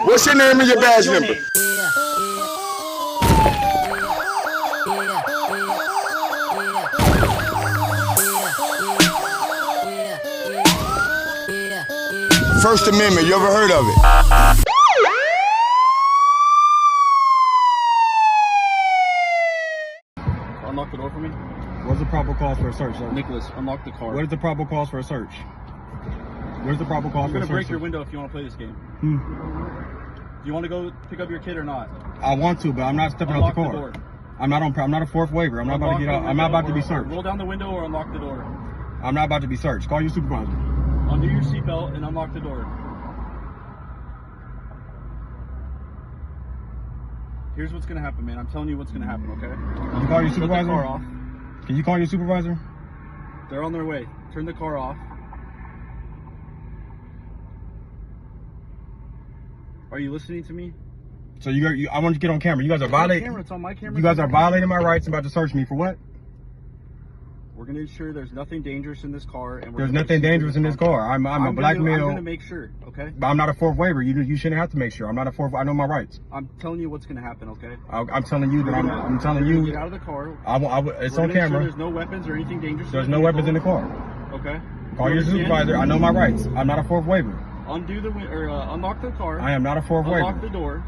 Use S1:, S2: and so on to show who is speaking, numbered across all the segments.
S1: What's your name and your badge number? First Amendment, you ever heard of it?
S2: Unlock the door for me.
S3: What's the probable cause for a search, sir?
S2: Nicholas, unlock the car.
S3: What is the probable cause for a search? Where's the probable cause for a search?
S2: I'm gonna break your window if you want to play this game. Do you want to go pick up your kid or not?
S3: I want to, but I'm not stepping out the car.
S2: Door.
S3: I'm not a fourth waiver. I'm not about to get out. I'm not about to be searched.
S2: Roll down the window or unlock the door.
S3: I'm not about to be searched. Call your supervisor.
S2: Undo your seatbelt and unlock the door. Here's what's gonna happen, man. I'm telling you what's gonna happen, okay?
S3: Can you call your supervisor?
S2: Shut the car off.
S3: Can you call your supervisor?
S2: They're on their way. Turn the car off. Are you listening to me?
S3: So I want you to get on camera. You guys are violating.
S2: It's on my camera.
S3: You guys are violating my rights and about to search me for what?
S2: We're gonna ensure there's nothing dangerous in this car, and
S3: there's nothing dangerous in this car. I'm a black male.
S2: I'm gonna make sure, okay?
S3: But I'm not a fourth waiver. You shouldn't have to make sure. I'm not a fourth. I know my rights.
S2: I'm telling you what's gonna happen, okay?
S3: I'm telling you that I'm telling you.
S2: Get out of the car.
S3: It's on camera.
S2: There's no weapons or anything dangerous.
S3: There's no weapons in the car.
S2: Okay.
S3: Call your supervisor. I know my rights. I'm not a fourth waiver.
S2: Undo the unlock the car.
S3: I am not a fourth waiver.
S2: Unlock the door.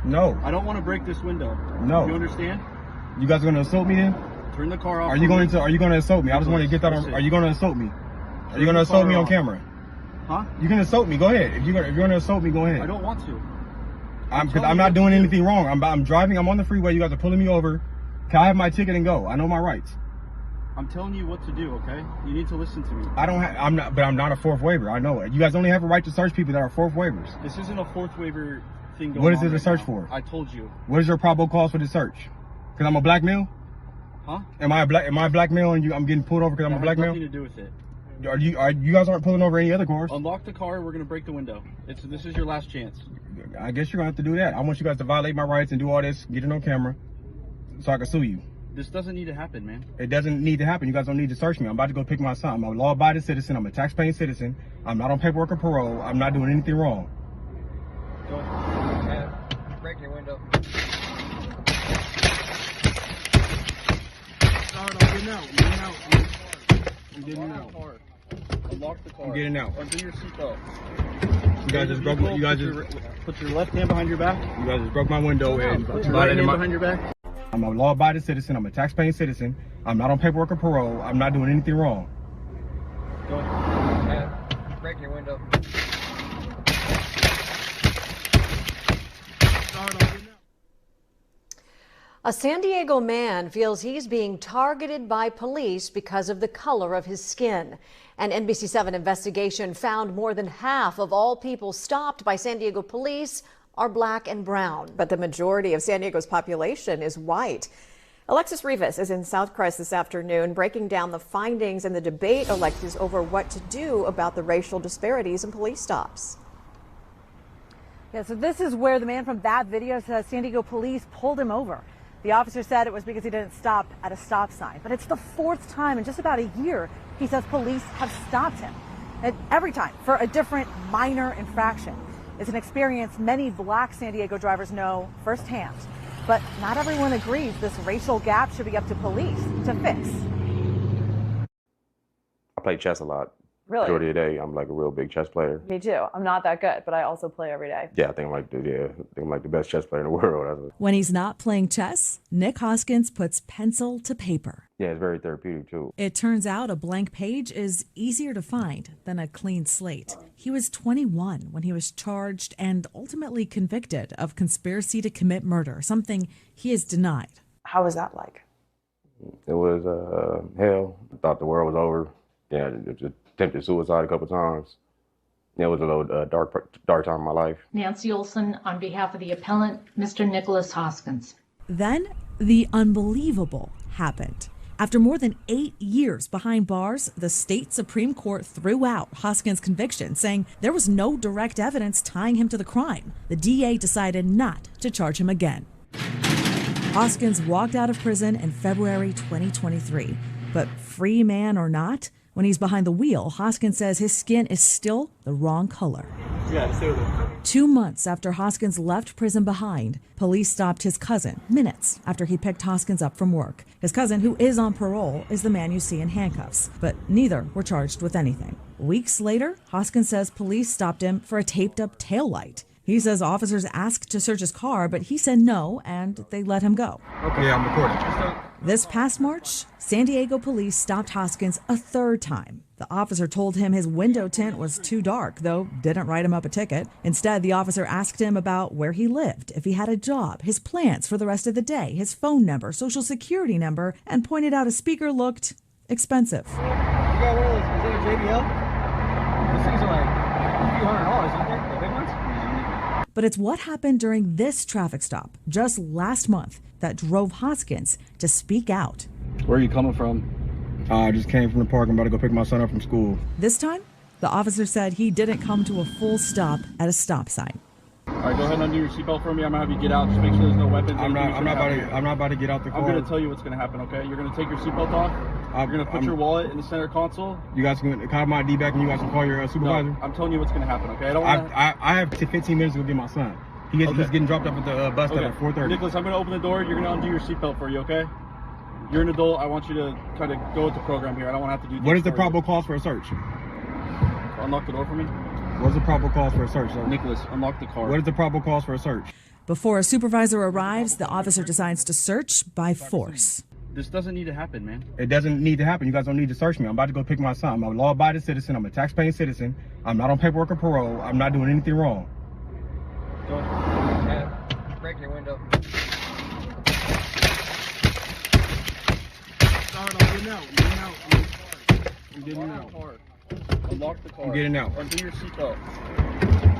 S3: No.
S2: I don't want to break this window.
S3: No.
S2: You understand?
S3: You guys are gonna assault me then?
S2: Turn the car off.
S3: Are you going to assault me? I just want to get that on. Are you going to assault me? Are you going to assault me on camera?
S2: Huh?
S3: You can assault me. Go ahead. If you're going to assault me, go ahead.
S2: I don't want to.
S3: Because I'm not doing anything wrong. I'm driving. I'm on the freeway. You guys are pulling me over. Can I have my ticket and go? I know my rights.
S2: I'm telling you what to do, okay? You need to listen to me.
S3: I'm not a fourth waiver. I know it. You guys only have a right to search people that are fourth waivers.
S2: This isn't a fourth waiver thing going on.
S3: What is it to
S2: right
S3: search
S2: now.
S3: for?
S2: I told you.
S3: What is your probable cause for the search? Because I'm a black male?
S2: Huh?
S3: Am I a black male and I'm getting pulled over because I'm a black male?
S2: Nothing to do with it.
S3: You guys aren't pulling over any other cars?
S2: Unlock the car. We're gonna break the window. This is your last chance.
S3: I guess you're gonna have to do that. I want you guys to violate my rights and do all this, get it on camera, so I can sue you.
S2: This doesn't need to happen, man.
S3: It doesn't need to happen. You guys don't need to search me. I'm about to go pick my son. I'm a law-abiding citizen. I'm a tax-paying citizen. I'm not on paperwork or parole. I'm not doing anything wrong.
S2: Go ahead.
S4: Break your window.
S2: I'm getting out. I'm getting out. Unlock the car.
S3: I'm getting out.
S2: Undo your seatbelt.
S3: You guys just broke. You guys just
S2: put your left hand behind your back.
S3: You guys just broke my window and
S2: put your right hand behind your back.
S3: I'm a law-abiding citizen. I'm a tax-paying citizen. I'm not on paperwork or parole. I'm not doing anything wrong.
S2: Go ahead.
S4: Break your window.
S5: A San Diego man feels he's being targeted by police because of the color of his skin. An NBC7 investigation found more than half of all people stopped by San Diego police are black and brown.
S6: But the majority of San Diego's population is white. Alexis Rivas is in South Crest this afternoon breaking down the findings and the debate, Alexis, over what to do about the racial disparities in police stops.
S7: Yeah, so this is where the man from that video says San Diego police pulled him over. The officer said it was because he didn't stop at a stop sign. But it's the fourth time in just about a year he says police have stopped him. And every time for a different minor infraction. It's an experience many black San Diego drivers know firsthand. But not everyone agrees this racial gap should be up to police to fix.
S8: I play chess a lot.
S9: Really?
S8: Majority of the day, I'm like a real big chess player.
S9: Me too. I'm not that good, but I also play every day.
S8: Yeah, I think I'm like the best chess player in the world.
S10: When he's not playing chess, Nick Hoskins puts pencil to paper.
S8: Yeah, it's very therapeutic too.
S10: It turns out a blank page is easier to find than a clean slate. He was 21 when he was charged and ultimately convicted of conspiracy to commit murder, something he has denied.
S9: How was that like?
S8: It was hell. I thought the world was over. Yeah, just attempted suicide a couple times. It was a little dark time in my life.
S11: Nancy Olson on behalf of the appellant, Mr. Nicholas Hoskins.
S10: Then the unbelievable happened. After more than 8 years behind bars, the state Supreme Court threw out Hoskins' conviction, saying there was no direct evidence tying him to the crime. The DA decided not to charge him again. Hoskins walked out of prison in February 2023. But free man or not, when he's behind the wheel, Hoskins says his skin is still the wrong color.
S3: Yeah, stay with it.
S10: 2 months after Hoskins left prison behind, police stopped his cousin minutes after he picked Hoskins up from work. His cousin, who is on parole, is the man you see in handcuffs, but neither were charged with anything. Weeks later, Hoskins says police stopped him for a taped-up taillight. He says officers asked to search his car, but he said no, and they let him go.
S3: Okay, I'm recording.
S10: This past March, San Diego police stopped Hoskins a third time. The officer told him his window tint was too dark, though didn't write him up a ticket. Instead, the officer asked him about where he lived, if he had a job, his plans for the rest of the day, his phone number, social security number, and pointed out a speaker looked expensive.
S2: You got one of those, is that a JBL? Those things are like a few $100, aren't they? The big ones?
S10: But it's what happened during this traffic stop just last month that drove Hoskins to speak out.
S2: Where are you coming from?
S3: I just came from the park. I'm about to go pick my son up from school.
S10: This time, the officer said he didn't come to a full stop at a stop sign.
S2: All right, go ahead and undo your seatbelt for me. I'm gonna have you get out. Just make sure there's no weapons.
S3: I'm not about to get out the car.
S2: I'm gonna tell you what's gonna happen. Okay, you're gonna take your seatbelt off. You're gonna put your wallet in the center console.
S3: You guys can have my ID back, and you guys can call your supervisor.
S2: No, I'm telling you what's gonna happen. Okay,
S3: I have 15 minutes to go get my son. He's getting dropped off at the bus stop at 4:30.
S2: Nicholas, I'm gonna open the door. You're gonna undo your seatbelt for you. Okay. You're an adult. I want you to kind of go with the program here. I don't want to have to do.
S3: What is the probable cause for a search?
S2: Unlock the door for me.
S3: What's the probable cause for a search, sir?
S2: Nicholas, unlock the car.
S3: What is the probable cause for a search?
S10: Before a supervisor arrives, the officer decides to search by force.
S2: This doesn't need to happen, man.
S3: It doesn't need to happen. You guys don't need to search me. I'm about to go pick my son. I'm a law-abiding citizen. I'm a tax-paying citizen. I'm not on paperwork or parole. I'm not doing anything wrong.
S4: Go ahead. Break your window.
S2: I'm getting out. I'm getting out. Unlock the car.
S3: I'm getting out.
S2: Undo your seatbelt.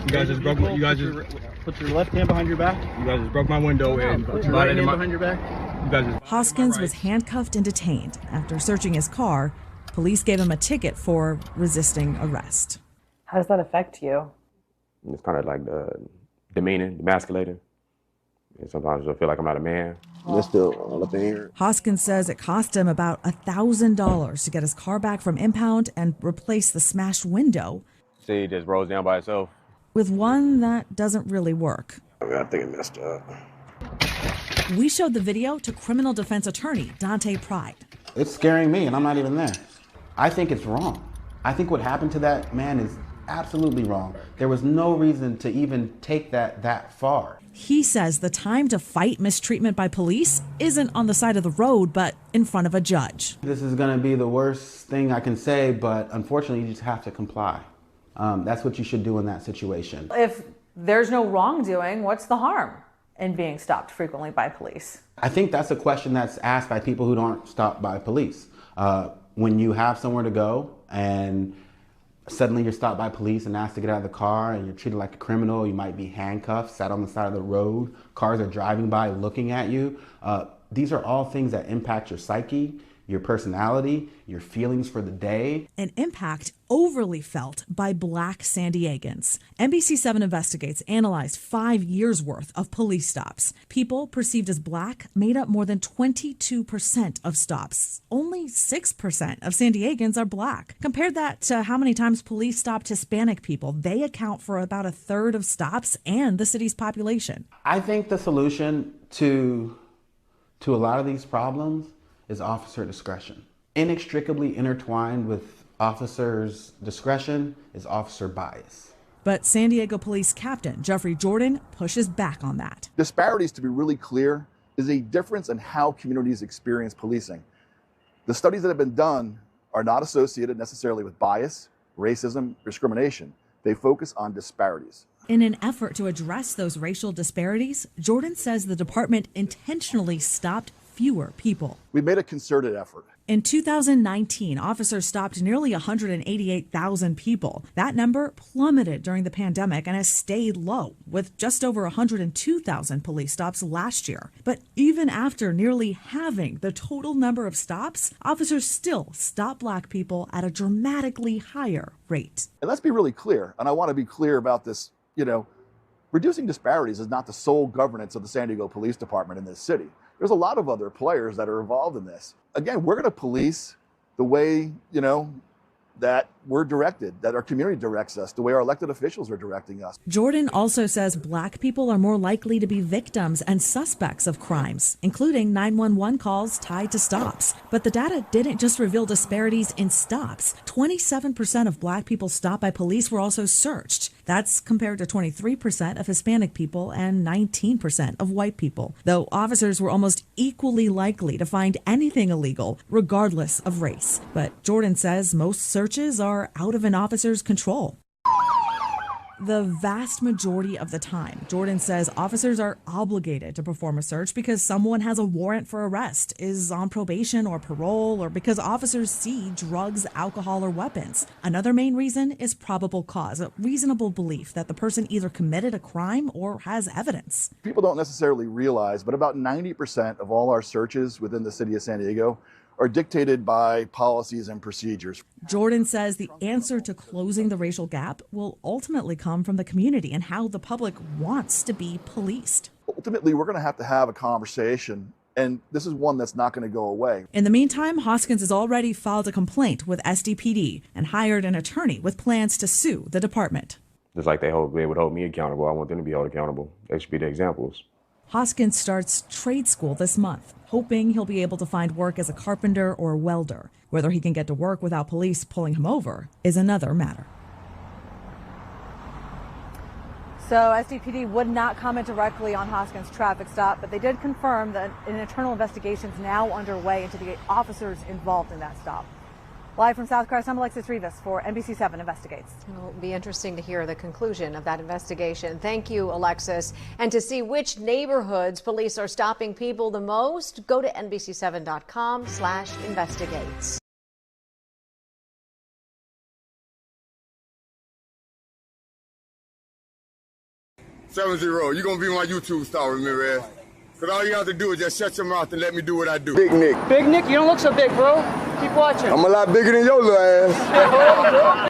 S3: You guys just broke. You guys just
S2: put your left hand behind your back.
S3: You guys just broke my window and
S2: put your right hand behind your back.
S3: You guys just.
S10: Hoskins was handcuffed and detained. After searching his car, police gave him a ticket for resisting arrest.
S9: How does that affect you?
S8: It's kind of like demeaning, demasculating. And sometimes I feel like I'm not a man. That's still all up in here.
S10: Hoskins says it cost him about $1,000 to get his car back from impound and replace the smashed window.
S8: See, it just rolls down by itself.
S10: With one that doesn't really work.
S8: I think it messed up.
S10: We showed the video to criminal defense attorney Dante Pride.
S12: It's scaring me, and I'm not even there. I think it's wrong. I think what happened to that man is absolutely wrong. There was no reason to even take that far.
S10: He says the time to fight mistreatment by police isn't on the side of the road, but in front of a judge.
S12: This is going to be the worst thing I can say, but unfortunately, you just have to comply. That's what you should do in that situation.
S7: If there's no wrongdoing, what's the harm in being stopped frequently by police?
S12: I think that's a question that's asked by people who aren't stopped by police. When you have somewhere to go and suddenly you're stopped by police and asked to get out of the car and you're treated like a criminal, you might be handcuffed, sat on the side of the road, cars are driving by looking at you. These are all things that impact your psyche, your personality, your feelings for the day.
S10: An impact overly felt by Black San Diegans. NBC7 Investigates analyzed 5 years worth of police stops. People perceived as Black made up more than 22% of stops. Only 6% of San Diegans are Black. Compare that to how many times police stopped Hispanic people. They account for about a third of stops and the city's population.
S12: I think the solution to a lot of these problems is officer discretion. Inextricably intertwined with officers' discretion is officer bias.
S10: But San Diego Police Captain Jeffrey Jordan pushes back on that.
S13: Disparities, to be really clear, is a difference in how communities experience policing. The studies that have been done are not associated necessarily with bias, racism, discrimination. They focus on disparities.
S10: In an effort to address those racial disparities, Jordan says the department intentionally stopped fewer people.
S13: We made a concerted effort.
S10: In 2019, officers stopped nearly 188,000 people. That number plummeted during the pandemic and has stayed low, with just over 102,000 police stops last year. But even after nearly halving the total number of stops, officers still stop Black people at a dramatically higher rate.
S13: And let's be really clear, and I want to be clear about this, reducing disparities is not the sole governance of the San Diego Police Department in this city. There's a lot of other players that are involved in this. Again, we're going to police the way, that we're directed, that our community directs us, the way our elected officials are directing us.
S10: Jordan also says black people are more likely to be victims and suspects of crimes, including 911 calls tied to stops. But the data didn't just reveal disparities in stops. 27% of black people stopped by police were also searched. That's compared to 23% of Hispanic people and 19% of white people, though officers were almost equally likely to find anything illegal, regardless of race. But Jordan says most searches are out of an officer's control. The vast majority of the time, Jordan says officers are obligated to perform a search because someone has a warrant for arrest, is on probation or parole, or because officers see drugs, alcohol, or weapons. Another main reason is probable cause, a reasonable belief that the person either committed a crime or has evidence.
S13: People don't necessarily realize, but about 90% of all our searches within the city of San Diego are dictated by policies and procedures.
S10: Jordan says the answer to closing the racial gap will ultimately come from the community and how the public wants to be policed.
S13: Ultimately, we're going to have a conversation, and this is one that's not going to go away.
S10: In the meantime, Hoskins has already filed a complaint with SDPD and hired an attorney with plans to sue the department.
S8: Just like they would hold me accountable, I want them to be held accountable. They should be the examples.
S10: Hoskins starts trade school this month, hoping he'll be able to find work as a carpenter or welder. Whether he can get to work without police pulling him over is another matter.
S7: So SDPD would not comment directly on Hoskins' traffic stop, but they did confirm that an internal investigation is now underway into the officers involved in that stop. Live from South Crest, I'm Alexis Rivas for NBC7 Investigates.
S5: It'll be interesting to hear the conclusion of that investigation. Thank you, Alexis. And to see which neighborhoods police are stopping people the most, go to NBC7.com/investigates.
S1: 70, you're gonna be my YouTube star, remember? Cause all you have to do is just shut your mouth and let me do what I do.
S14: Big Nick. Big Nick, you don't look so big, bro. Keep watching. I'm a lot bigger than your little ass.